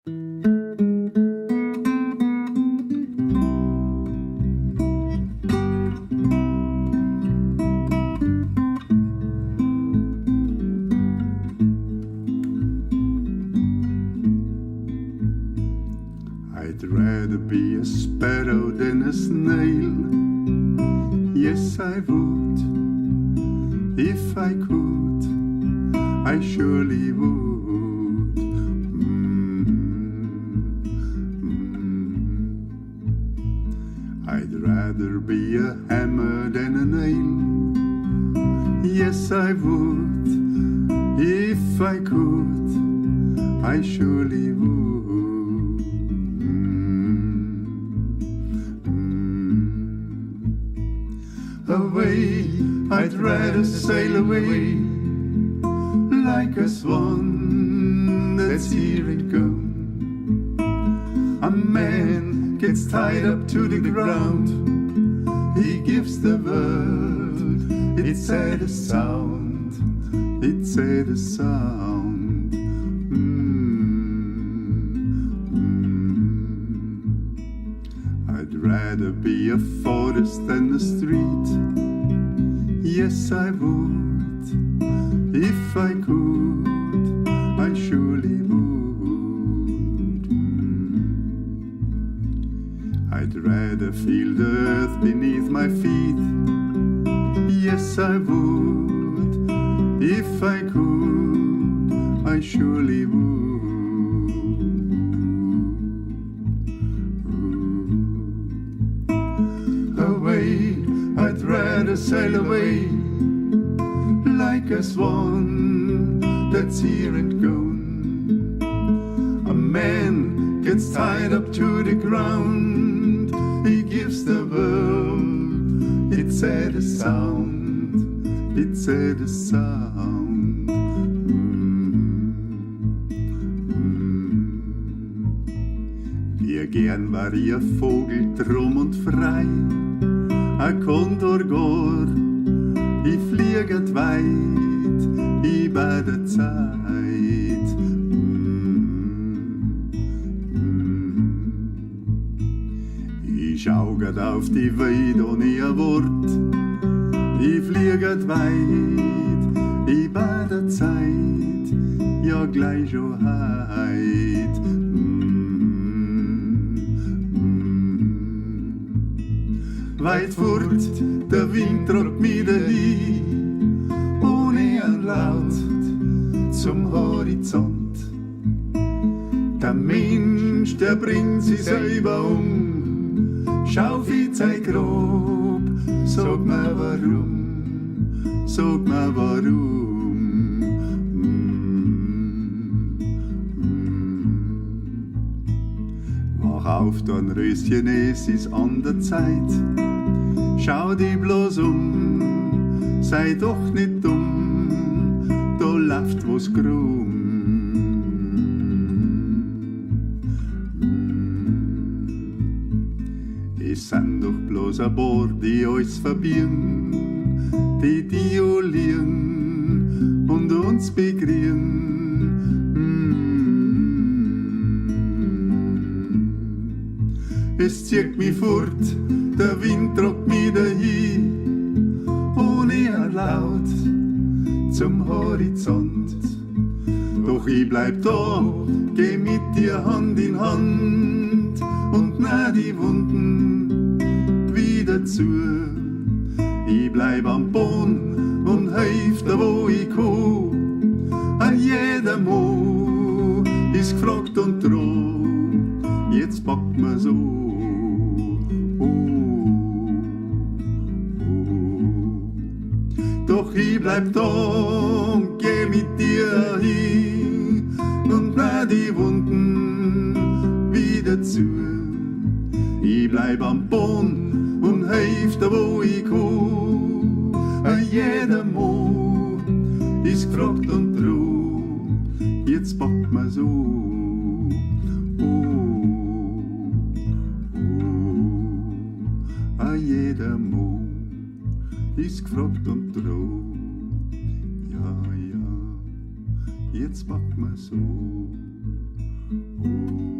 I'd rather be a sparrow than a snail. Yes, I would. If I could, I surely would. I'd rather be a hammer than a nail. Yes, I would. If I could, I surely would. Away, I'd rather sail away like a swan that's here and gone. A man gets tied up to the ground, he gives the word, it's at a sound, it's at a sound. I'd rather be a forest than a street. Yes, I would. If I could, I surely would. I'd rather feel the earth beneath my feet. Yes, I would. If I could, I surely would. Away, I'd rather sail away like a swan that's here and gone. A man gets tied up to the ground, he gives the world, it's at a sound, it's at a sound. Wie gern war ihr Vogel drum und frei, a Kondor går, ich flieget weit über der Zeit. Ich schauget auf die Weide ohne ein Wort, ich flieget weit über der Zeit, ja gleich schon heit. Weit fort, der Wind tragt mich dahin, ohne ein Laut zum Horizont. Der Mensch, der bringt sich selber um, schau wie sein Grab, sag mir warum, sag mir warum. Wach auf, dein Röschen, es ist an der Zeit. Schau dich bloß sei doch nicht dumm, da läuft was krumm. Es sind doch bloß ein paar, die alles verbiegen, die liegen und uns bekriegen. Es zieht mich fort, der Wind tragt mich dahin, ohne ein Laut zum Horizont. Doch ich bleib da, geh mit dir Hand in Hand und näh die Wunden wieder zu. Ich bleib am Boden und helf da, wo ich kann. A jeder Mo ist gefragt und droht, jetzt packt man so. Doch ich bleib da und geh mit dir hin und näh die Wunden wieder zu. Ich bleib am Boden und helf da, wo ich kann. A jeder Mo ist gefragt und droht, jetzt packt man so. A jeder Mo ist gefragt und droht, ja, ja, jetzt packt man so. Oh.